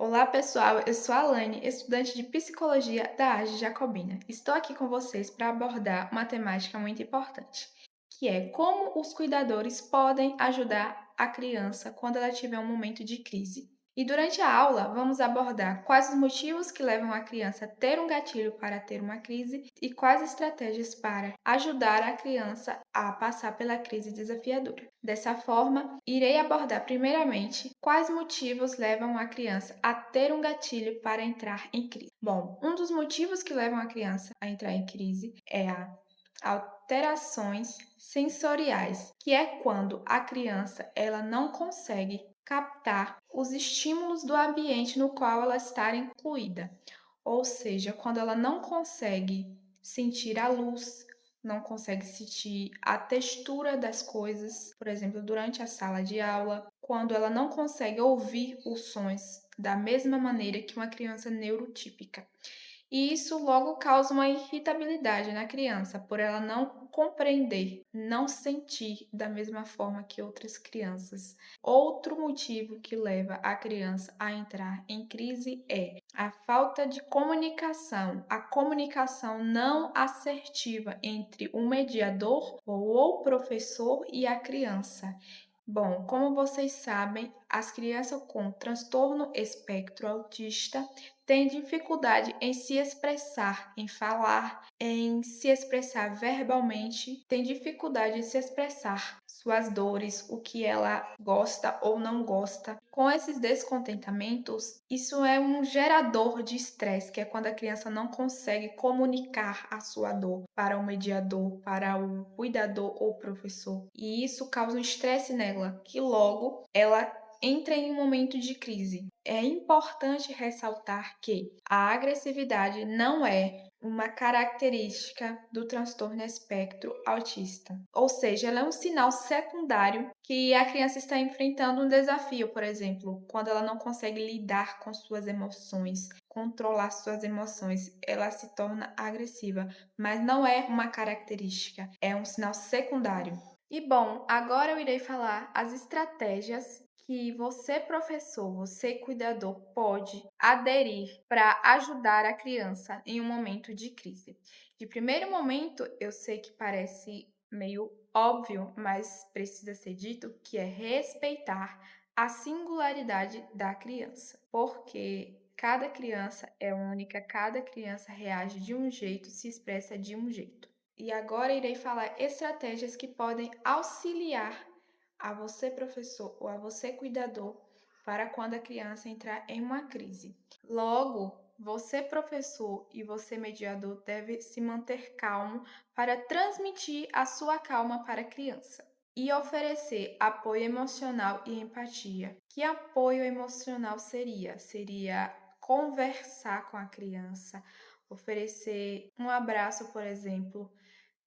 Olá, pessoal. Eu sou a Alane, estudante de Psicologia da AGE Jacobina. Estou aqui com vocês para abordar uma temática muito importante, que é como os cuidadores podem ajudar a criança quando ela tiver um momento de crise. E durante a aula, vamos abordar quais os motivos que levam a criança a ter um gatilho para ter uma crise e quais estratégias para ajudar a criança a passar pela crise desafiadora. Dessa forma, irei abordar primeiramente quais motivos levam a criança a ter um gatilho para entrar em crise. Bom, um dos motivos que levam a criança a entrar em crise é a alterações sensoriais, que é quando a criança ela não consegue captar os estímulos do ambiente no qual ela está incluída. Ou seja, quando ela não consegue sentir a luz, não consegue sentir a textura das coisas, por exemplo, durante a sala de aula, quando ela não consegue ouvir os sons da mesma maneira que uma criança neurotípica. E isso logo causa uma irritabilidade na criança, por ela não compreender, não sentir da mesma forma que outras crianças. Outro motivo que leva a criança a entrar em crise é a falta de comunicação, a comunicação não assertiva entre o mediador ou o professor e a criança. Bom, como vocês sabem, as crianças com transtorno espectro autista têm dificuldade em se expressar, em falar, em se expressar verbalmente, têm dificuldade em se expressar suas dores, o que ela gosta ou não gosta. Com esses descontentamentos, isso é um gerador de estresse, que é quando a criança não consegue comunicar a sua dor para o mediador, para o cuidador ou professor. E isso causa um estresse nela, que logo ela entra em um momento de crise. É importante ressaltar que a agressividade não é uma característica do transtorno espectro autista. Ou seja, ela é um sinal secundário que a criança está enfrentando um desafio, por exemplo, quando ela não consegue lidar com suas emoções, controlar suas emoções, ela se torna agressiva, mas não é uma característica, é um sinal secundário. E bom, agora eu irei falar as estratégias que você, professor, você, cuidador, pode aderir para ajudar a criança em um momento de crise. De primeiro momento, eu sei que parece meio óbvio, mas precisa ser dito que é respeitar a singularidade da criança, porque cada criança é única, cada criança reage de um jeito, se expressa de um jeito. E agora irei falar estratégias que podem auxiliar a você, professor, ou a você, cuidador, para quando a criança entrar em uma crise. Logo, você, professor, e você, mediador, deve se manter calmo para transmitir a sua calma para a criança e oferecer apoio emocional e empatia. Que apoio emocional seria? Seria conversar com a criança, oferecer um abraço, por exemplo,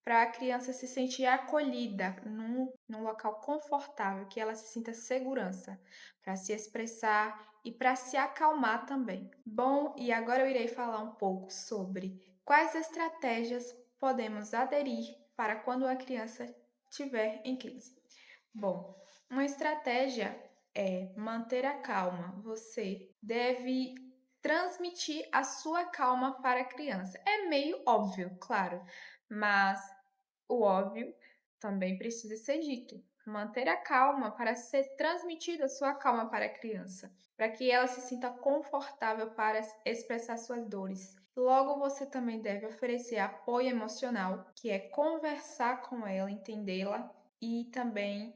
para a criança se sentir acolhida num local confortável, que ela se sinta segurança para se expressar e para se acalmar também. Bom, e agora eu irei falar um pouco sobre quais estratégias podemos aderir para quando a criança estiver em crise. Bom, uma estratégia é manter a calma. Você deve transmitir a sua calma para a criança. É meio óbvio, claro, mas o óbvio também precisa ser dito. Manter a calma para ser transmitida a sua calma para a criança, para que ela se sinta confortável para expressar suas dores. Logo, você também deve oferecer apoio emocional, que é conversar com ela, entendê-la e também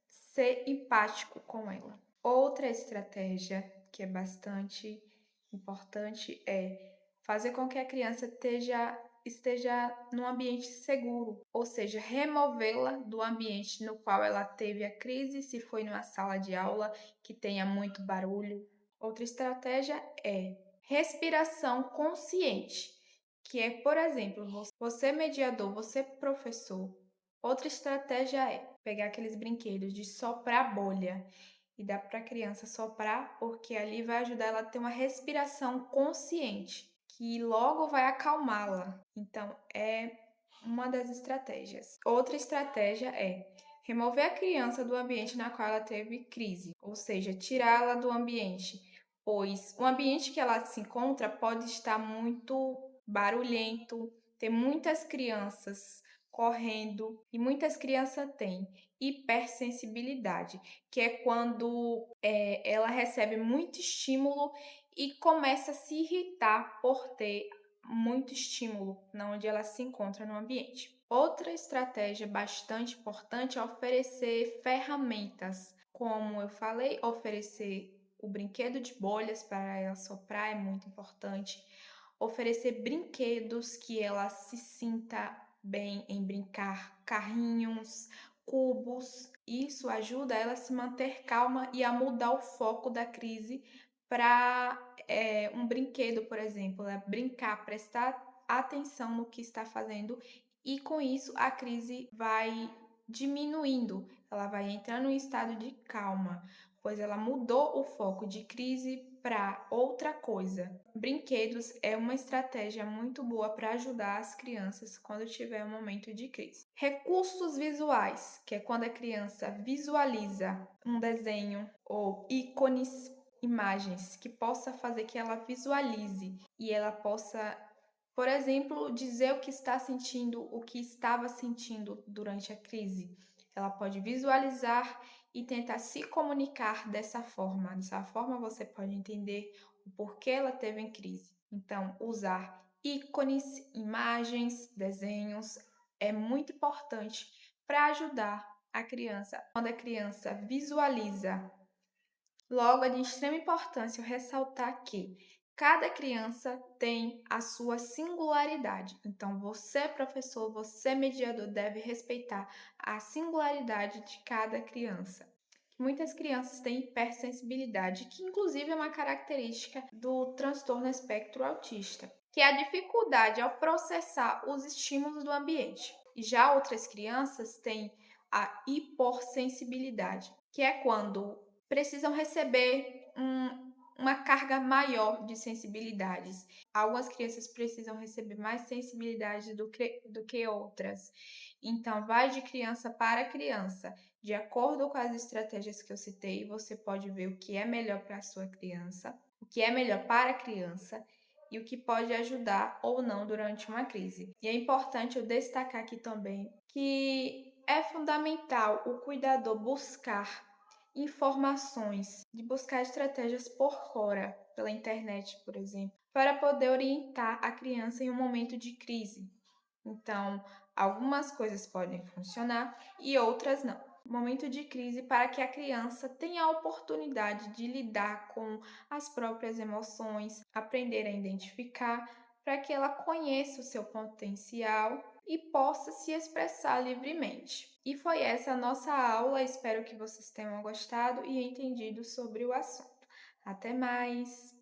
ser empático com ela. Outra estratégia que é bastante importante é fazer com que a criança esteja num ambiente seguro, ou seja, removê-la do ambiente no qual ela teve a crise, se foi numa sala de aula que tenha muito barulho. Outra estratégia é respiração consciente, que é, por exemplo, você mediador, você professor. Outra estratégia é pegar aqueles brinquedos de soprar bolha e dar para a criança soprar, porque ali vai ajudar ela a ter uma respiração consciente, que logo vai acalmá-la. Então, é uma das estratégias. Outra estratégia é remover a criança do ambiente na qual ela teve crise, ou seja, tirá-la do ambiente. pois o ambiente que ela se encontra pode estar muito barulhento, ter muitas crianças correndo, e muitas crianças têm hipersensibilidade, que é quando ela recebe muito estímulo e começa a se irritar por ter muito estímulo na onde ela se encontra no ambiente. Outra estratégia bastante importante é oferecer ferramentas, como eu falei, oferecer o brinquedo de bolhas para ela soprar é muito importante. Oferecer brinquedos que ela se sinta bem em brincar, carrinhos, cubos. Isso ajuda ela a se manter calma e a mudar o foco da crise para um brinquedo, por exemplo, brincar, prestar atenção no que está fazendo e com isso a crise vai diminuindo, ela vai entrando em estado de calma, pois ela mudou o foco de crise para outra coisa. Brinquedos é uma estratégia muito boa para ajudar as crianças quando tiver um momento de crise. Recursos visuais, que é quando a criança visualiza um desenho ou ícones, imagens que possa fazer que ela visualize e ela possa, por exemplo, dizer o que está sentindo, o que estava sentindo durante a crise. Ela pode visualizar e tentar se comunicar dessa forma. Dessa forma você pode entender o porquê ela teve em crise. Então, usar ícones, imagens, desenhos é muito importante para ajudar a criança. Quando a criança visualiza, logo é de extrema importância ressaltar que cada criança tem a sua singularidade. Então, você, professor, você, mediador, deve respeitar a singularidade de cada criança. Muitas crianças têm hipersensibilidade, que inclusive é uma característica do transtorno espectro autista, que é a dificuldade ao processar os estímulos do ambiente. E já outras crianças têm a hipossensibilidade, que é quando precisam receber uma carga maior de sensibilidades. Algumas crianças precisam receber mais sensibilidade do que outras. Então, vai de criança para criança. De acordo com as estratégias que eu citei, você pode ver o que é melhor para a sua criança, o que é melhor para a criança e o que pode ajudar ou não durante uma crise. E é importante eu destacar aqui também que é fundamental o cuidador buscar informações, de buscar estratégias por fora, pela internet, por exemplo, para poder orientar a criança em um momento de crise. Então, algumas coisas podem funcionar e outras não. Momento de crise para que a criança tenha a oportunidade de lidar com as próprias emoções, aprender a identificar, para que ela conheça o seu potencial e possa se expressar livremente. E foi essa a nossa aula, espero que vocês tenham gostado e entendido sobre o assunto. Até mais!